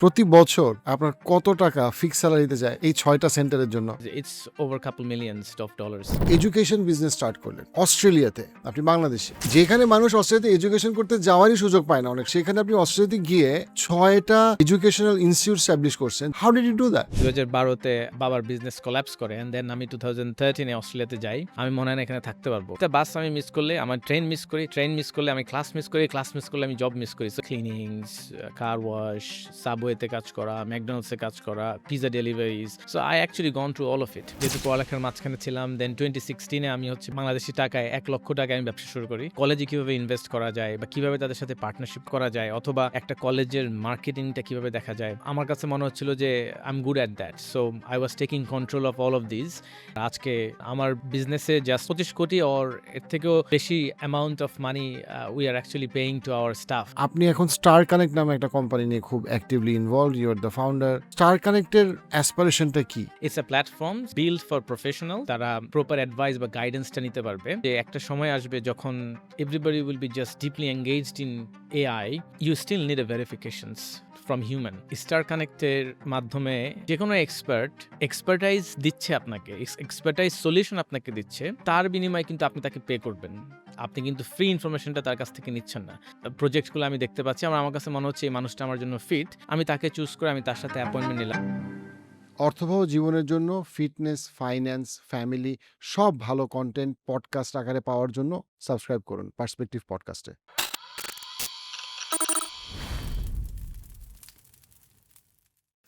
প্রতি বছর আপনার কত টাকা ফিক্স স্যালারিতে যায় এই ৬টা সেন্টারের জন্য? It's over a couple millions of dollars. Education business start করলেন অস্ট্রেলিয়াতে, আপনি বাংলাদেশে, যেখানে মানুষ অস্ট্রেলিয়াতে এডুকেশন করতে যাওয়ারই সুযোগ পায় না অনেক, সেখানে আপনি অস্ট্রেলিয়াতে গিয়ে ৬টা এডুকেশনাল ইনস্টিটিউট স্টাবলিশ করছেন। How did you do that? 2012-তে বাবার বিজনেস কোল্যাপস করে এন্ড দেন আমি 2013-এ অস্ট্রেলিয়াতে যাই। আমি মনে হয় না এখানে থাকতে পারবো। একটা বাস আমি মিস করলে আমার ট্রেন মিস করি, ট্রেন মিস করলে আমি ক্লাস মিস করি, ক্লাস মিস করলে আমি জব মিস করি। সো ক্লিনিংস, কার ওয়াশ, সাবওয়েতে কাজ করা, ম্যাকডোনাল্ডসে কাজ করা, pizza deliveries. So I actually gone through all of it. যেহেতু পড়ালেখার মাঝখানে ছিলাম, দেন 2016-এ আমি হচ্ছে বাংলাদেশি টাকায় 1 লক্ষ টাকায় আমি ব্যবসা শুরু করি। কলেজে কিভাবে ইনভেস্ট করা যায় বা কিভাবে তাদের সাথে পার্টনারশিপ করা যায় অথবা একটা কলেজের মার্কেটিংটা কিভাবে দেখা যায়। আমার কাছে মনে হচ্ছিল যে I am good at that. So I was taking control of all of this. আজকে আমার বিজনেসে জাস্ট 25 কোটি অর এর থেকেও বেশি amount of money we are actually paying to our staff. আপনি এখন স্টার কানেক্ট নামে একটা কোম্পানি নিয়ে খুব actively involve, you are the founder. Star কানেক্টের অ্যাসপিরেশনটা কি? It's a platform build for professional. তারা প্রপার অ্যাডভাইস বা গাইডেন্সটা নিতে পারবে। যে একটা সময় আসবে যখন everybody will be just deeply engaged in AI, you still need a verifications from human. Star কানেক্টের মাধ্যমে যে কোনো এক্সপার্টাইজ দিচ্ছে আপনাকে, এক্সপার্টাইজ সলিউশন আপনাকে দিচ্ছে, তার বিনিময়ে কিন্তু আপনি তাকে পে করবেন। আপনি কিন্তু ফ্রি ইনফরমেশনটা তার কাছ থেকে নিচ্ছেন না। প্রজেক্টগুলো আমি দেখতে পাচ্ছি, আমার কাছে মনে হচ্ছে এই মানুষটা আমার জন্য ফিট, আমি তাকে চুজ করে আমি তার সাথে অ্যাপয়েন্টমেন্ট নিলাম। অর্থবহ জীবনের জন্য ফিটনেস, ফাইন্যান্স, ফ্যামিলি সব ভালো কন্টেন্ট পডকাস্ট আকারে পাওয়ার জন্য সাবস্ক্রাইব করুন পার্সপেক্টিভ পডকাস্টে।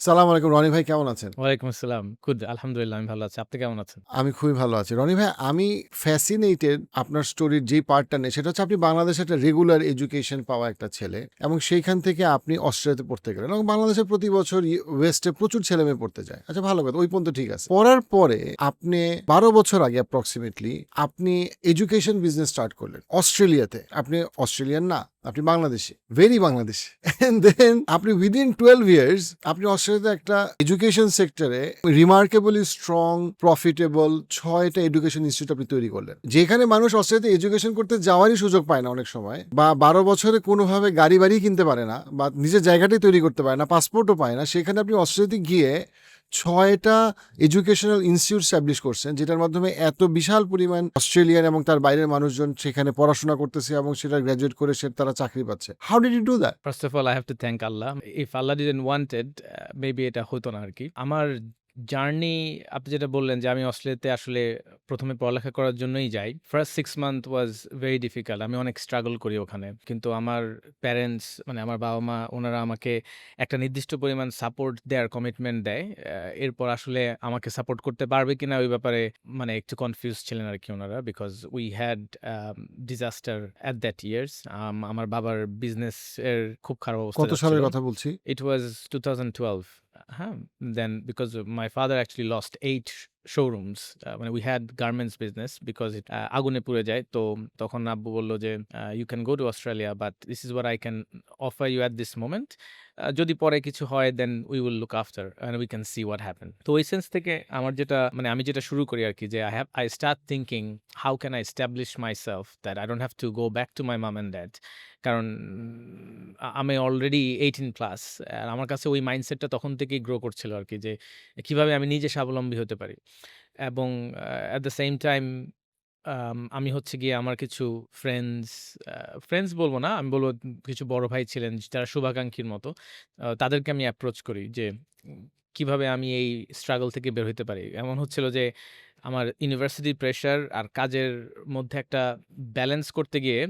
সালাম আলাইকুম রনি ভাই, কেমন আছেন? ওয়ালাইকুম আসসালাম। গুড, আলহামদুলিল্লাহ আমি ভালো আছি। আপনি কেমন আছেন? আমি খুবই ভালো আছি। রনি ভাই, আমি ফ্যাসিনেটেড আপনার স্টোরির যেই পার্টটা নেই, সেটা হচ্ছে আপনি বাংলাদেশে একটা রেগুলার এডুকেশন পাওয়া একটা ছেলে, এবং সেইখান থেকে আপনি অস্ট্রেলিয়াতে পড়তে গেলেন, এবং বাংলাদেশে প্রতি বছর ওয়েস্টে প্রচুর ছেলে মেয়ে পড়তে যায়। আচ্ছা, ভালো কথা, ওই পর্যন্ত ঠিক আছে। পড়ার পরে আপনি 12 বছর আগে অ্যাপ্রক্সিমেটলি আপনি এডুকেশন বিজনেস স্টার্ট করলেন অস্ট্রেলিয়াতে। আপনি অস্ট্রেলিয়ান না, আপনি Bangladeshi, very Bangladeshi. And then আপনি উইদিন 12 ইয়ার্স আপনি অস্ট্রেলিয়াতে একটা এডুকেশন সেক্টরে রিমার্কেবলি স্ট্রং, প্রফিটেবল 6টা এডুকেশন ইনস্টিটিউট আপনি তৈরি করলেন, যেখানে মানুষ অস্ট্রেলিয়াতে এডুকেশন করতে যাওয়ারই সুযোগ পায় না অনেক সময়, বা 12 বছরে কোনোভাবে গাড়ি বাড়ি কিনতে পারে না, বা নিজের জায়গাটাই তৈরি করতে পারে না, পাসপোর্টও পায় না, সেখানে আপনি অস্ট্রেলিয়াতে গিয়ে 6টা এডুকেশনাল ইনস্টিটিউট স্টাবলিশ করছেন, যেটার মাধ্যমে এত বিশাল পরিমাণ অস্ট্রেলিয়ান এবং তার বাইরের মানুষজন সেখানে পড়াশোনা করতেছে এবং সেটা গ্র্যাজুয়েট করে সে তারা চাকরি পাচ্ছে। How did you do that? First of all I have to thank Allah. If Allah didn't wanted, maybe এটা হতো না আরকি। আমার জার্নি, আপনি যেটা বললেন যে আমি অস্ট্রেলিয়াতে আসলে ১ম এ পড়ালেখা করার জন্যই যাই। First 6 month was very difficult. আমি অনেক স্ট্রাগল করি ওখানে। কিন্তু আমার প্যারেন্টস, মানে আমার বাবা-মা, উনারা আমাকে একটা নির্দিষ্ট পরিমাণ সাপোর্ট দেয়ার কমিটমেন্ট দেয়। এরপর আসলে আমাকে সাপোর্ট করতে পারবে কিনা ওই ব্যাপারে মানে একটু কনফিউজ ছিলেন আরকি উনারা। Because we had disaster at that years. আমার বাবার বিজনেস এর খুব খারাপ অবস্থা কত সালের যাচ্ছিল। কথা বলছি? It was 2012. Huh? Then because my father actually lost 8 showrooms. When we had garments business because it আগুনে পুড়ে যায়। তো তখন আব্বু বলল যে you can go to Australia but this is what I can offer you at this moment. যদি পরে কিছু হয় then we will look after and we can see what happen. তো ওই সেন্স থেকে আমার যেটা মানে আমি যেটা শুরু করি আরকি যে I start thinking how can I establish myself that I don't have to go back to my mom and dad. কারণ আমি অলরেডি 18 প্লাস। আর আমার কাছে ওই মাইন্ডসেটটা তখন থেকেই গ্রো করছিল আরকি যে কিভাবে আমি নিজে স্বাবলম্বী হতে পারি। এবং এট দ্য সেম টাইম আমি হচ্ছে গিয়ে আমার কিছু ফ্রেন্ডস, ফ্রেন্ডস বলব না, আমি বলব কিছু বড় ভাই ছিলেন যারা শুভাকাঙ্ক্ষীর মতো। তাদেরকে আমি অ্যাপ্রোচ করি যে কিভাবে আমি এই স্ট্রাগল থেকে বের হইতে পারি। এমন হচ্ছিল যে আমার ইউনিভার্সিটির প্রেশার আর কাজের মধ্যে একটা ব্যালেন্স করতে গিয়ে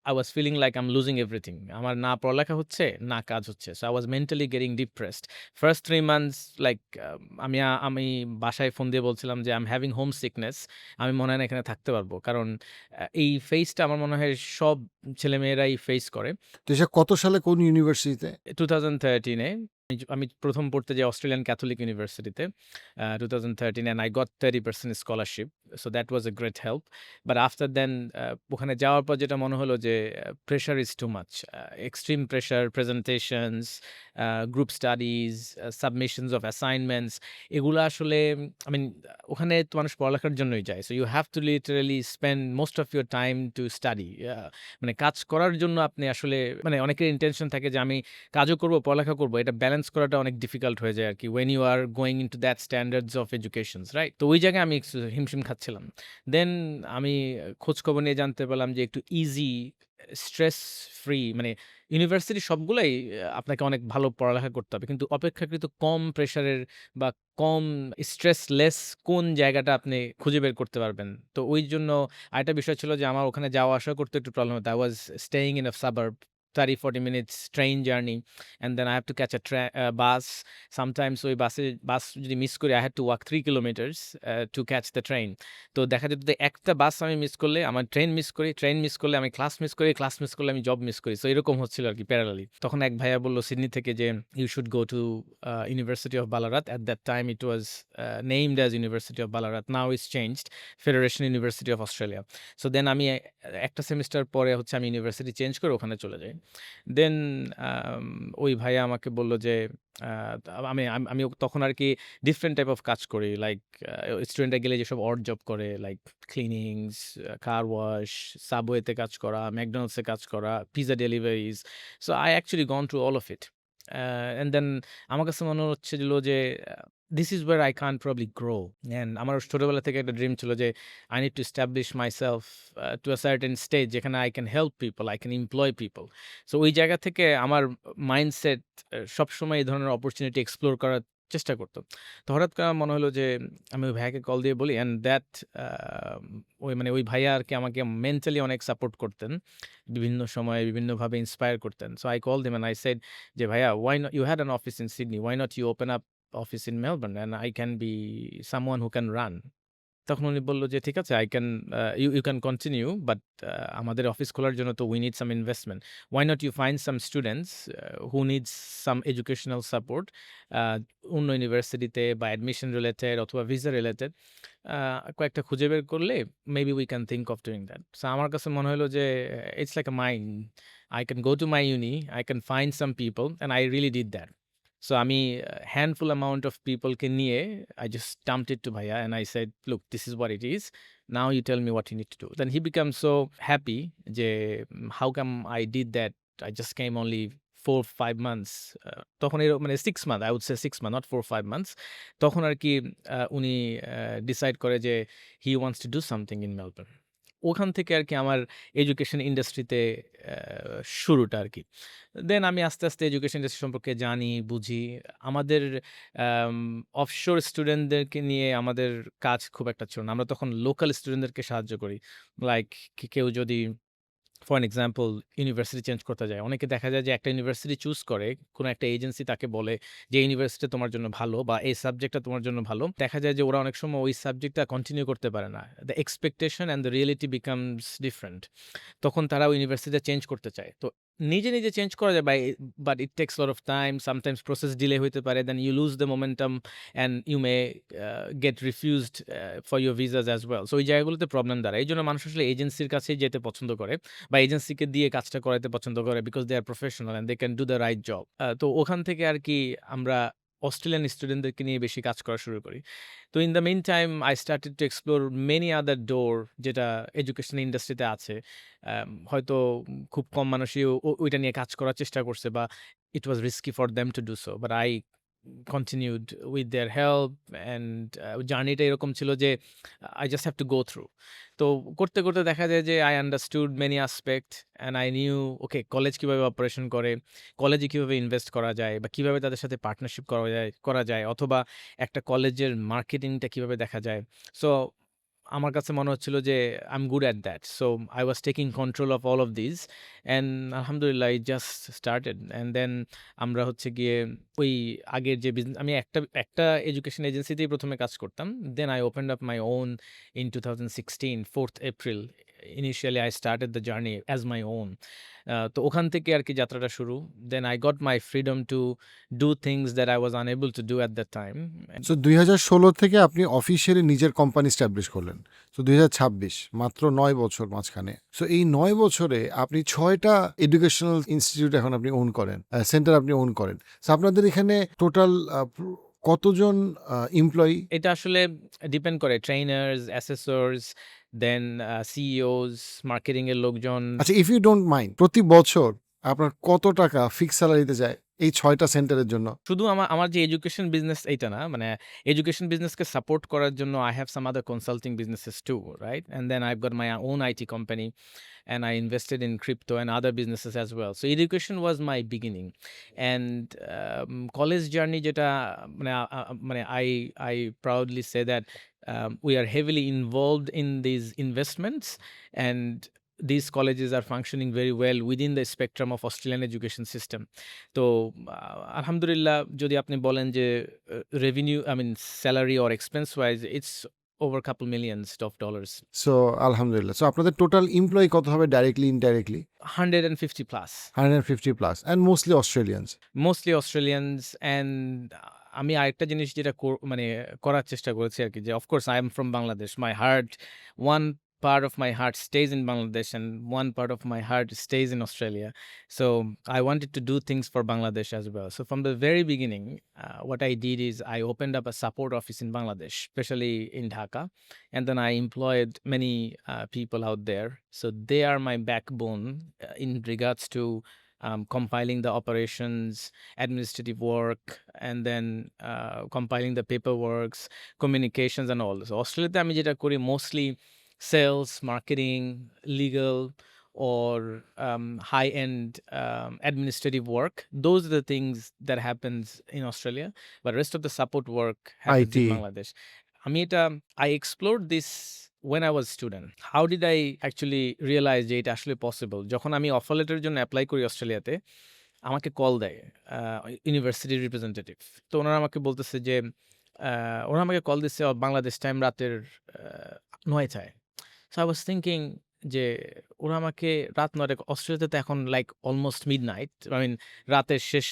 I was feeling like I'm losing everything. আমার না পড়ালেখা হচ্ছে, না কাজ হচ্ছে। So I was mentally getting depressed. First 3 months like আমি বাসায় ফোন দিয়ে বলছিলাম যে I'm having homesickness. আমি মনে হয় না এখানে থাকতে পারবো। কারণ এই ফেজটা আমার মনে হয় সব ছেলেমেয়েরাই ফেস করে। তো সে কত সালে কোন ইউনিভার্সিটিতে? 2013 এ আমি প্রথম পড়তে যাই অস্ট্রেলিয়ান ক্যাথলিক ইউনিভার্সিটিতে 2013 and I got 30% scholarship. So that was a great help. But after then ওখানে যাওয়ার পর যেটা মনে হলো যে pressure is too much. Extreme pressure, presentations, group studies, submissions of assignments এগুলা আসলে I mean ওখানে তো মানুষ পড়ালেখার জন্যই যায়। So you have to literally spend most of your time to study. মানে কাজ করার জন্য আপনি আসলে মানে অনেকের ইন্টেনশন থাকে যে আমি কাজও করব, পড়ালেখা করব। এটা ব্যালেন্স করাটা অনেক ডিফিকাল্ট হয়ে যায় আরকি। when you are going into that standards of educations, right? তো ওই জায়গায় আমি একটু হিমশিম খাচ্ছিলাম। দেন আমি খোঁজখবর নিয়ে জানতে পারলাম যে একটু ইজি, স্ট্রেস ফ্রি মানে ইউনিভার্সিটি সবগুলাই আপনাকে অনেক ভালো পড়ালেখা করতে হবে। কিন্তু অপেক্ষাকৃত কম প্রেশারের বা কম স্ট্রেস লেস কোন জায়গাটা আপনি খুঁজে বের করতে পারবেন। তো ওইজন্য আরেকটা বিষয় ছিল যে আমার ওখানে যাওয়া আসা করতে একটু প্রবলেম হতো। I was staying in a suburb, 30-40 minutes train journey, and then I have to catch a bus. Sometimes ওই বাস যদি মিস করি I had to walk 3 kilometers to catch the train. তো দেখা যেত যে একটা বাস আমি মিস করলে আমার ট্রেন মিস করি, ট্রেন মিস করলে আমি ক্লাস মিস করি, ক্লাস মিস করলে আমি জব মিস করি। সো এরকম হচ্ছিল আরকি প্যারালালি। তখন এক ভাইয়া বলল সিডনি থেকে যে, "You should go to University of Ballarat." At that time it was named as University of Ballarat. Now it's changed, Federation University of Australia. So then আমি একটা সেমেস্টার পরে হচ্ছে আমি ইউনিভার্সিটি চেঞ্জ করে ওখানে চলে যাই। দেন ওই ভাইয়া আমাকে বলল যে আ আমি তখন আরকি ডিফারেন্ট টাইপ অফ কাজ করি। লাইক স্টুডেন্টরা গেলে যেসব অড জব করে লাইক ক্লিনিংস, কার ওয়াশ, সাবওয়েতে কাজ করা, ম্যাকডোনাল্ডসে কাজ করা, pizza deliveries. So I actually gone through all of it. And then আমার কাছে মনে হচ্ছিল যে this is where I can probably grow. And আমার ছোটবেলা থেকে একটা ড্রিম ছিল যে I need to establish myself to a certain stage যেখানে I can help people, I can employ people. So ওই জায়গা থেকে আমার মাইন্ডসেট সবসময় এই ধরনের অপরচুনিটি এক্সপ্লোর করার চেষ্টা করত। তো হঠাৎ করে আমার মনে হলো যে আমি ওই ভাইয়াকে কল দিয়ে বলি অ্যান্ড দ্যাট ওই ভাইয়া আরকি আমাকে মেন্টালি অনেক সাপোর্ট করতেন। বিভিন্ন সময়ে বিভিন্নভাবে ইন্সপায়ার করতেন। So I called him and I said যে, "ভাইয়া, why not you had an office in Sydney. Why not you open up office in Melbourne and I can be someone who can run." তখন উনি বলল যে, "ঠিক আছে, I can you can continue but আমাদের office খোলার জন্য তো we need some investment. Why not you find some students who needs some educational support আ অন্য ইউনিভার্সিটিতে বা অ্যাডমিশন রিলেটেড অথবা ভিসা রিলেটেড কয়েকটা খুঁজে বের করলে maybe we can think of doing that." So আমার কাছে মনে হলো যে it's like a mine. I can go to my uni, I can find some people and I really did that. So আমি handful amount of people কে নিয়ে I just dumped it to Bhaiya and I said, "Look, this is what it is. Now you tell me what you need to do." Then he becomes so happy যে how come I did that? I just came only 4-5 months. তখন মানে 6 months, I would say 6 months, not 4-5 months. তখন আরকি উনি decide করে যে he wants to do something in Melbourne. ওখান থেকে আরকি আমার এডুকেশন ইন্ডাস্ট্রিতে শুরুটা আরকি। দেন আমি আস্তে, আস্তে এডুকেশন ইন্ডাস্ট্রি সম্পর্কে জানি, বুঝি। আমাদের আম অফশোর স্টুডেন্টদেরকে নিয়ে আমাদের কাজ খুব একটা ছিল না। আমরা তখন লোকাল স্টুডেন্টদেরকে সাহায্য করি। লাইক কেউ যদি for an example university change করতে যায়। অনেকে দেখা যায় যে একটা ইউনিভার্সিটি চুজ করে, কোনো একটা এজেন্সি তাকে বলে যে, "এই ইউনিভার্সিটি তোমার জন্য ভালো বা এই সাবজেক্টটা তোমার জন্য ভালো।" দেখা যায় যে ওরা অনেক সময় ওই সাবজেক্টটা কন্টিনিউ করতে পারে না। The expectation and the reality becomes different. তখন তারা ওই ইউনিভার্সিটিটা চেঞ্জ করতে চায়। তো নিজে চেঞ্জ করা যায় but it takes lot of time, sometimes process delay হইতে পারে। Then you lose the momentum and you may get refused for your visas as well. So ওই জায়গাগুলোতে প্রবলেম দাঁড়ায়। এইজন্য মানুষ আসলে এজেন্সির কাছেই যেতে পছন্দ করে বা এজেন্সিকে দিয়ে কাজটা করাইতে পছন্দ করে because they are professional and they can do the right job. তো ওখান থেকে আরকি আমরা অস্ট্রেলিয়ান স্টুডেন্টদেরকে নিয়ে বেশি কাজ করা শুরু করি। তো in the meantime I started to explore many other door যেটা এডুকেশন ইন্ডাস্ট্রিতে আছে। হয়তো খুব কম মানুষই ওইটা নিয়ে কাজ করার চেষ্টা করছে বা it was risky for them to do so. But I continued with their help and জার্নিটা এরকম ছিল যে I just have to go through. তো করতে দেখা যায় যে I understood many aspect and I knew okay college কিভাবে অপারেশন করে, কলেজে কিভাবে ইনভেস্ট করা যায় বা কিভাবে তাদের সাথে পার্টনারশিপ করা যায় অথবা একটা কলেজের মার্কেটিংটা কিভাবে দেখা যায়। সো আমার কাছে মনে হচ্ছিল যে I am good at that. So I was taking control of all of this and আলহামদুলিল্লাহ it just started and then আমরা হচ্ছে গিয়ে ওই আগের যে আমি একটা এডুকেশন এজেন্সিতেই ১ম এ কাজ করতাম। দেন I opened up my own in 2016, 4th April initially I started the journey as my own. তো ওখান থেকে আর কি যাত্রাটা শুরু। Then I got my freedom to do things that I was unable to do at that time. So 2016 থেকে আপনি officially নিজের company establish করলেন। সো 2026 মাত্র 9 বছর মাঝখানে। সো এই 9 বছরে আপনি 6টা এডুকেশনাল ইনস্টিটিউট এখন আপনি ওন করেন, সেন্টার আপনি ওন করেন। সো আপনাদের এখানে টোটাল কতজন এমপ্লয়ি? এটা আসলে ডিপেন্ড করে ট্রেনার্স, অ্যাসেসর্স, দেন সিইওস, মার্কেটিং এর লোকজন। আচ্ছা, ইফ ইউ ডোন্ট মাইন্ড, প্রতি বছর আপনার কত টাকা ফিক্স স্যালারিতে যায় এই 6টা সেন্টারের জন্য? শুধু আমার যে এডুকেশন বিজনেস এইটা না, মানে এডুকেশন বিজনেসকে সাপোর্ট করার জন্য I have some other consulting businesses too, right? And then I've got my own IT company and I invested in crypto and other businesses as well. So education was my beginning. And college journey যেটা মানে I proudly say that we are heavily involved in these investments, and these colleges are functioning very well within the spectrum of Australian education system. তো আলহামদুলিল্লাহ, যদি আপনি বলেন যে revenue, I mean salary or expense wise, it's over a couple millions of dollars. So আলহামদুলিল্লাহ। So আপনাদের total employee কত হবে directly indirectly? 150 plus. 150 plus and mostly Australians. Mostly Australians. And আমি আরেকটা জিনিস যেটা মানে করার চেষ্টা করেছি আর কি, যে of course I am from Bangladesh, my heart, one part of my heart stays in Bangladesh and one part of my heart stays in Australia. So I wanted to do things for Bangladesh as well. So from the very beginning, what I did is I opened up a support office in Bangladesh, especially in Dhaka, and then I employed many people out there. So they are my backbone in regards to compiling the operations, administrative work, and then compiling the paperworks, communications and all. So Australia আমি যেটা করি mostly sales, marketing, legal, or high-end administrative work. Those are the things that happens in Australia, but rest of the support work happens in IT. Bangladesh. I explored this when I was student. How did I actually realize যে এটা আসলে possible? যখন আমি offer লেটারের জন্য apply করি অস্ট্রেলিয়াতে, আমাকে call দেয় ইউনিভার্সিটির রিপ্রেজেন্টেটিভ। তো ওনারা আমাকে বলতেছে যে ওরা আমাকে কল দিচ্ছে বাংলাদেশ টাইম রাতের 9টায়। সো আই ওয়াজ থিংকিং যে ওরা আমাকে রাত 9টায়, অস্ট্রেলিয়াতে তো এখন like almost midnight, I mean রাতের শেষ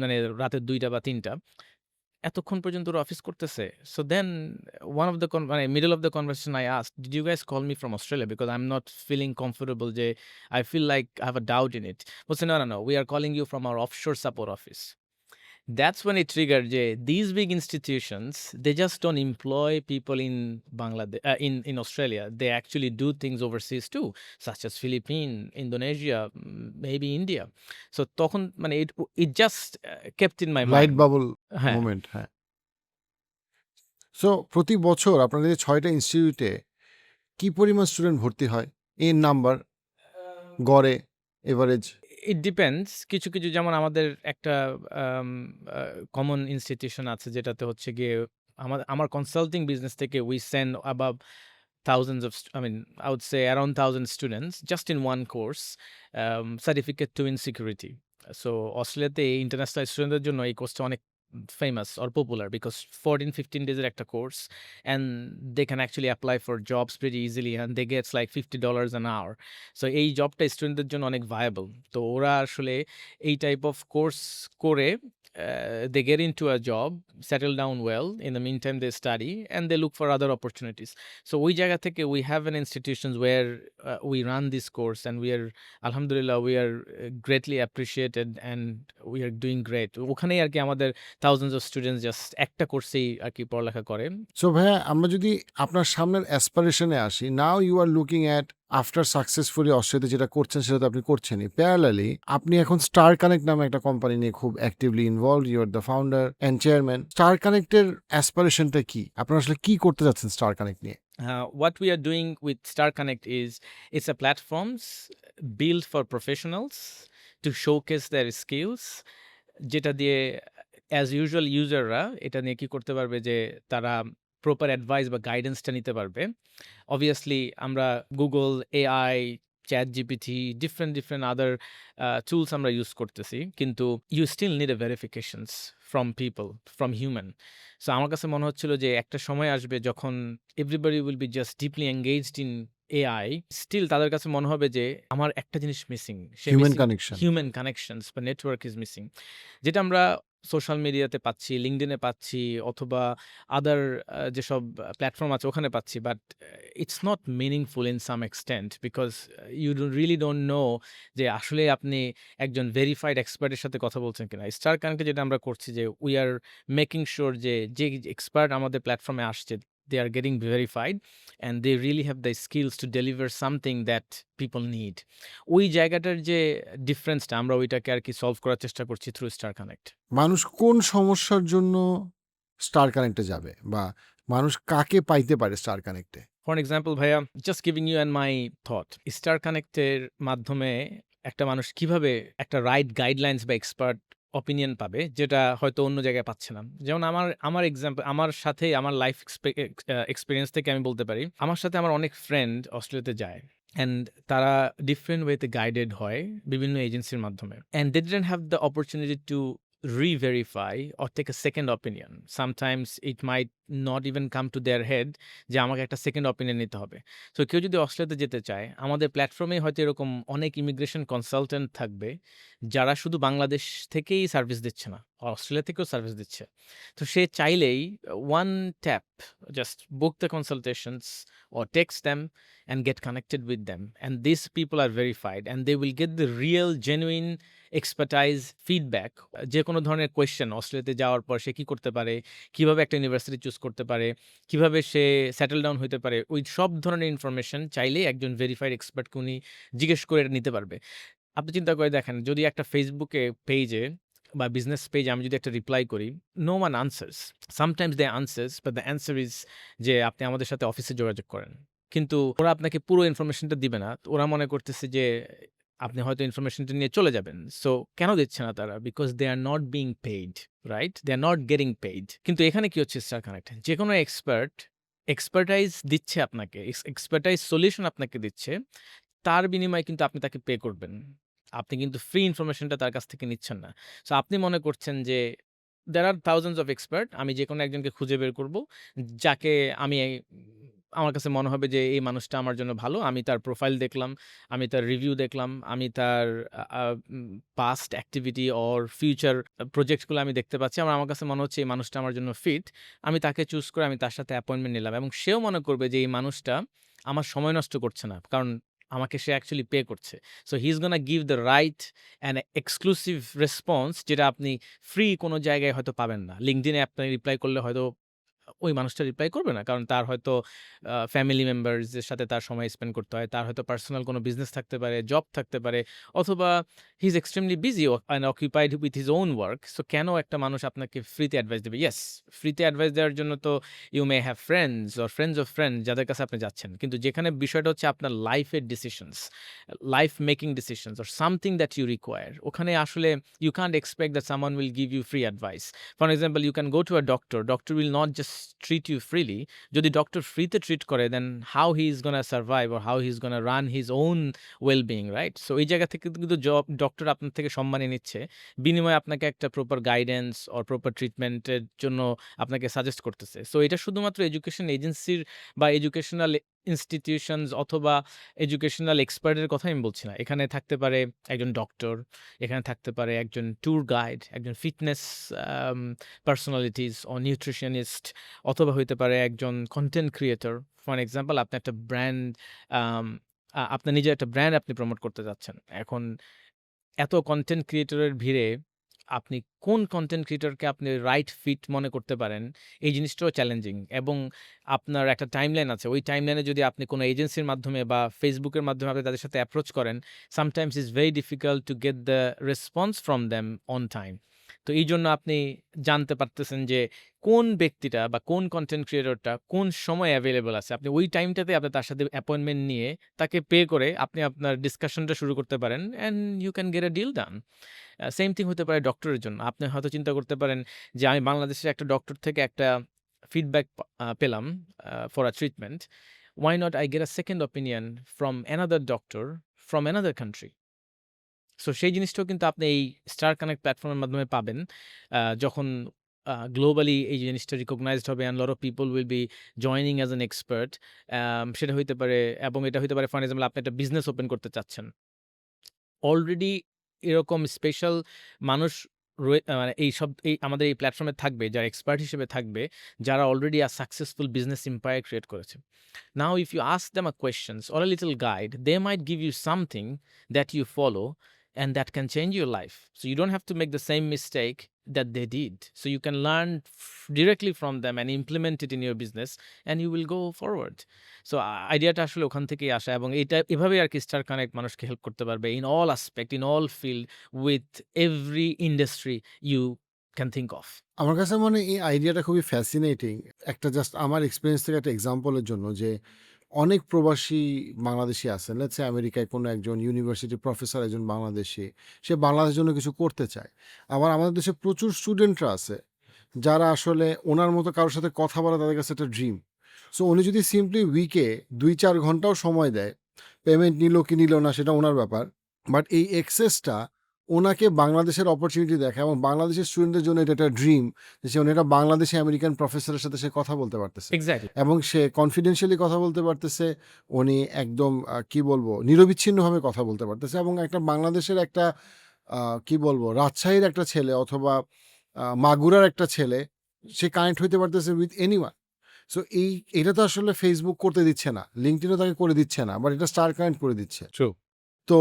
মানে রাতের 2টা বা 3টা, এতক্ষণ পর্যন্ত ওরা অফিস করতেছে। So then one of the মানে middle of the conversation I asked, did you guys call me from Australia because I am not feeling comfortable, যে I feel like I have a doubt in it. বলছে no, we are calling you from our offshore support office. That's when it triggered যে these big institutions, they just don't employ people in Bangladesh, in Australia. They actually do things overseas too, such as Philippines, Indonesia, maybe India. So তখন মানে it just kept in my light mind. Bubble হ্যাঁ। Moment. হ্যাঁ। So প্রতি বছর আপনাদের এই 6টা ইনস্টিটিউটে কি পরিমাণ স্টুডেন্ট ভর্তি হয় এর নাম্বার গড়ে এভারেজ? It depends. কিছু যেমন আমাদের একটা কমন ইনস্টিটিউশন আছে যেটাতে হচ্ছে গিয়ে আমার কনসাল্টিং বিজনেস থেকে we send above thousands of I mean I would say around 1,000 students just in one course, certificate to insecurity. So অস্ট্রেলিয়াতে ইন্টারন্যাশনাল স্টুডেন্টদের জন্য এই কোর্সটা অনেক famous or popular because 14-15 days এর একটা course, and they can actually apply for jobs pretty easily and they get like $50 an hour. So এই জবটা স্টুডেন্টদের জন্য অনেক ভায়াবল। তো ওরা আসলে এই টাইপ অফ কোর্স করে they get into a job, settle down well, in the meantime they study and they look for other opportunities. So ওই জায়গা থেকে we have an institutions where we run this course and we are alhamdulillah we are greatly appreciated and we are doing great. ওখানেই আর কি আমাদের thousands of students just একটা কোর্সেই আর কি পড়ালেখা করে। সো ভাইয়া, আমরা যদি আপনার সামনের অ্যাসপিরেশনে আসি, now you are looking at after successfully অস্ট্রেলিয়াতে যেটা করছেন সেটা তো আপনি করছেনই, প্যারালালি আপনি এখন স্টার কানেক্ট নামে একটা কোম্পানি নিয়ে খুব actively involve, you are the founder and chairman. Star কানেক্টের অ্যাসপিরেশনটা কি? আপনারা আসলে কি করতে যাচ্ছেন স্টার কানেক্ট নিয়ে? What we are doing with Star Connect is it's a platforms built for professionals to showcase their skills, যেটা দিয়ে অ্যাজ ইউজুয়াল ইউজাররা এটা নিয়ে কি করতে পারবে যে তারা প্রপার অ্যাডভাইস বা গাইডেন্সটা নিতে পারবে। অবভিয়াসলি আমরা Google, AI, chat GPT, different other tools আমরা ইউজ করতেছি, কিন্তু you still need a verifications from people, from human. So আমার কাছে মনে হচ্ছিল যে একটা সময় আসবে যখন everybody will be just deeply engaged in AI, still তাদের কাছে মনে হবে যে আমার একটা জিনিস মিসিং। সে human missing connection. Human connections বা নেটওয়ার্ক ইজ মিসিং। যেটা আমরা সোশ্যাল মিডিয়াতে পাচ্ছি, LinkedIn এ পাচ্ছি অথবা আদার যেসব প্ল্যাটফর্ম আছে ওখানে পাচ্ছি। But it's not meaningful in some extent because you really don't know যে আসলে আপনি একজন ভেরিফাইড এক্সপার্টের সাথে কথা বলছেন কিনা। স্টার কানেক্টে যেটা আমরা করছি যে উই আর মেকিং সিউর যে এক্সপার্ট আমাদের প্ল্যাটফর্মে আসছে they are getting verified and they really have the skills to deliver something that people need. ওই জায়গাটার যে ডিফারেন্সটা আমরা ওইটাকে আরকি সলভ করার চেষ্টা করছি থ্রু স্টার কানেক্ট। মানুষ কোন সমস্যার জন্য স্টার কানেক্টে যাবে বা মানুষ কাকে পাইতে পারে স্টার কানেক্টে? ফর এক্সাম্পল ভাইয়া, just giving you and my thought, Star কানেক্টের মাধ্যমে একটা মানুষ কিভাবে একটা রাইট গাইডলাইন্স বা এক্সপার্ট অপিনিয়ন পাবে যেটা হয়তো অন্য জায়গায় পাচ্ছে না। যেমন আমার এক্সাম্পল, আমার সাথে আমার লাইফ এক্সপেরিয়েন্স থেকে আমি বলতে পারি, আমার সাথে আমার অনেক ফ্রেন্ড অস্ট্রেলিয়াতে যায় অ্যান্ড তারা ডিফারেন্ট ওয়েতে গাইডেড হয় বিভিন্ন এজেন্সির মাধ্যমে, and they didn't have the opportunity to re-verify or take a second opinion. Sometimes it might not even come to their head যে আমাকে একটা সেকেন্ড অপিনিয়ন নিতে হবে। সো কেউ যদি অস্ট্রেলিয়াতে যেতে চায়, আমাদের প্ল্যাটফর্মে হয়তো এরকম অনেক ইমিগ্রেশন কনসালটেন্ট থাকবে যারা শুধু বাংলাদেশ থেকেই সার্ভিস দিচ্ছে না, অস্ট্রেলিয়া থেকেও সার্ভিস দিচ্ছে। তো সে চাইলেই one tap just book the consultations or text them and get connected with them, and these people are verified and they will get the real genuine expertise feedback. যে কোনো ধরনের question অস্ট্রেলিয়াতে যাওয়ার পর সে কি করতে পারে, কিভাবে একটা ইউনিভার্সিটি চুজ করতে পারে, কিভাবে সে সেটেল ডাউন হইতে পারে, ওই সব ধরনের ইনফরমেশন চাইলেই একজন ভেরিফাইড এক্সপার্টকে উনি জিজ্ঞেস করে এটা নিতে পারবে। আপনি চিন্তা করে দেখেন, যদি একটা ফেসবুকে পেজে বা বিজনেস পেজে আমি যদি একটা রিপ্লাই করি, no one answers. Sometimes they answers, but the answer is যে আপনি আমাদের সাথে অফিসে যোগাযোগ করেন। কিন্তু ওরা আপনাকে পুরো ইনফরমেশনটা দিবে না। ওরা মনে করতেছে যে আপনি হয়তো ইনফরমেশনটা নিয়ে চলে যাবেন। সো কেন দিচ্ছে না তারা? Because they are not being paid, right? They are not getting paid. কিন্তু এখানে কি হচ্ছে স্টার কানেক্ট? যেকোনো এক্সপার্টাইজ দিচ্ছে আপনাকে, এক্সপার্টাইজ সলিউশন আপনাকে দিচ্ছে। তার বিনিময়ে কিন্তু আপনি তাকে পে করবেন। আপনি কিন্তু ফ্রি ইনফরমেশনটা তার কাছ থেকে নিচ্ছেন না। সো আপনি মনে করছেন যে there are thousands of expert, আমি যেকোনো একজনকে খুঁজে বের করব, যাকে আমি আমার কাছে মনে হবে যে এই মানুষটা আমার জন্য ভালো। আমি তার প্রোফাইল দেখলাম, আমি তার রিভিউ দেখলাম, আমি তার পাস্ট অ্যাক্টিভিটি অর ফিউচার প্রজেক্টগুলো আমি দেখতে পাচ্ছি। আমার কাছে মনে হচ্ছে এই মানুষটা আমার জন্য ফিট। আমি তাকে চুজ করে আমি তার সাথে অ্যাপয়েন্টমেন্ট নিলাম এবং সেও মনে করবে যে এই মানুষটা আমার সময় নষ্ট করছে না। কারণ আমাকে সে অ্যাকচুয়ালি পে করছে। So he is gonna give the right and exclusive response যেটা আপনি ফ্রি কোনো জায়গায় হয়তো পাবেন না। LinkedIn এ আপনি রিপ্লাই করলে হয়তো ওই মানুষটা রিপ্লাই করবে না। কারণ তার হয়তো ফ্যামিলি মেম্বারস এর সাথে তার সময় স্পেন্ড করতে হয়। তার হয়তো পার্সোনাল কোনো বিজনেস থাকতে পারে, জব থাকতে পারে, অথবা he is extremely busy and occupied with his own work. So কেন একটা মানুষ আপনাকে ফ্রিতে অ্যাডভাইস দেবে? ইয়েস, ফ্রিতে অ্যাডভাইস দেওয়ার জন্য তো you may have friends or friends of friends যাদের কাছে আপনি যাচ্ছেন। কিন্তু যেখানে বিষয়টা হচ্ছে আপনার লাইফের decisions, life making decisions or something that you require, ওখানে আসলে you can't expect that someone will give you free advice. For example, you can go to a doctor. Doctor will not just treat you freely. যদি doctor ফ্রিতে treat করে, then how he is gonna survive or how he is gonna run his own well-being, right? So এই জায়গা থেকে কিন্তু doctor আপনার থেকে সম্মানী নিচ্ছে। বিনিময়ে আপনাকে একটা প্রপার গাইডেন্স অর প্রপার ট্রিটমেন্টের জন্য আপনাকে সাজেস্ট করতেছে। সো এটা শুধুমাত্র এডুকেশন এজেন্সির বা এডুকেশনাল ইনস্টিটিউশনস অথবা এডুকেশনাল এক্সপার্টের কথা আমি বলছি না। এখানে থাকতে পারে একজন ডক্টর, এখানে থাকতে পারে একজন ট্যুর গাইড, একজন ফিটনেস পার্সোনালিটিস ও নিউট্রিশনিস্ট, অথবা হইতে পারে একজন কনটেন্ট ক্রিয়েটর। ফর এক্সাম্পল, আপনি একটা ব্র্যান্ড আম আ আপনার নিজের একটা ব্র্যান্ড আপনি প্রমোট করতে যাচ্ছেন। এখন এত কনটেন্ট ক্রিয়েটরের ভিড়ে আপনি কোন কনটেন্ট ক্রিয়েটরকে আপনি রাইট ফিট মনে করতে পারেন, এই জিনিসটাও চ্যালেঞ্জিং। এবং আপনার একটা টাইমলাইন আছে। ওই টাইমলাইনে যদি আপনি কোনো এজেন্সির মাধ্যমে বা ফেসবুকের মাধ্যমে আপনি তাদের সাথে অ্যাপ্রোচ করেন, sometimes it's very difficult to get the response from them on time. তো এইজন্য আপনি জানতে পারতেছেন যে কোন ব্যক্তিটা বা কোন কনটেন্ট ক্রিয়েটরটা কোন সময় অ্যাভেইলেবল আছে। আপনি ওই টাইমটাতে আপনি তার সাথে অ্যাপয়েন্টমেন্ট নিয়ে তাকে পে করে আপনি আপনার ডিসকাশনটা শুরু করতে পারেন, and you can get a deal done. Same thing হতে পারে ডক্টরের জন্য। আপনি হয়তো চিন্তা করতে পারেন যে আমি বাংলাদেশের একটা ডক্টর থেকে একটা ফিডব্যাক পেলাম for a treatment. Why not I get a second opinion from another doctor from another country? So সেই জিনিসটাও কিন্তু আপনি এই স্টার কানেক্ট প্ল্যাটফর্মের মাধ্যমে পাবেন। যখন গ্লোবালি এই জিনিসটা রিকগনাইজড হবে and lot of people will be joining as an expert. সেটা হইতে পারে, এবং এটা হইতে পারে ফর এক্সাম্পল আপনি একটা বিজনেস ওপেন করতে চাচ্ছেন। অলরেডি এরকম স্পেশাল মানুষ মানে এই আমাদের এই প্ল্যাটফর্মে থাকবে, যারা এক্সপার্ট হিসেবে থাকবে, যারা already successful business empire create করেছে। Now if you ask them a questions or a little guide, they might give you something that you follow and that can change your life. So you don't have to make the same mistake that they did. So you can learn directly from them and implement it in your business and you will go forward. So আইডিয়াটা আসলে ওখান থেকেই আসা, এবং এটা এভাবেই আরকি star connect মানুষকে হেল্প করতে পারবে in all aspect, in all field, with every industry you can think of. আমার কাছে মনে হয় এই আইডিয়াটা খুবই ফ্যাসিনেটিং। একটা জাস্ট আমার এক্সপেরিয়েন্স থেকে একটা এক্সাম্পলের জন্য, যে অনেক প্রবাসী বাংলাদেশী আছেন, লেটস সে আমেরিকায় কোনো একজন ইউনিভার্সিটি প্রফেসর, একজন বাংলাদেশী, সে বাংলাদেশের জন্য কিছু করতে চায়। আবার আমাদের দেশে প্রচুর স্টুডেন্টরা আছে যারা আসলে ওনার মতো কারোর সাথে কথা বলা তাদের কাছে একটা ড্রিম। সো উনি যদি সিম্পলি উইকে 2-4 ঘন্টাও সময় দেয়, পেমেন্ট নিল কি নিল না সেটা ওনার ব্যাপার, বাট এই এক্সেসটা ওনাকে বাংলাদেশের অপরচুনিটি দেখে, এবং বাংলাদেশের স্টুডেন্টদের জন্য এটা একটা ড্রিম যে সে এটা বাংলাদেশি আমেরিকান প্রফেসরের সাথে সে কথা বলতে পারতেছে, এক্স্যাক্টলি। এবং সে কনফিডেন্সিয়ালি কথা বলতে পারতেছে। উনি একদম কি বলবো, নিরবিচ্ছিন্নভাবে কথা বলতে পারতেছে, এবং একটা বাংলাদেশের একটা কি বলবো, রাজশাহীর একটা ছেলে অথবা মাগুরার একটা ছেলে, সে কানেক্ট হইতে পারতেছে উইথ এনিওয়ান। সো এটা তো আসলে ফেসবুক করতে দিচ্ছে না, লিঙ্কডইনও তাকে করে দিচ্ছে না, বাট এটা স্টার কানেক্ট করে দিচ্ছে। ট্রু। তো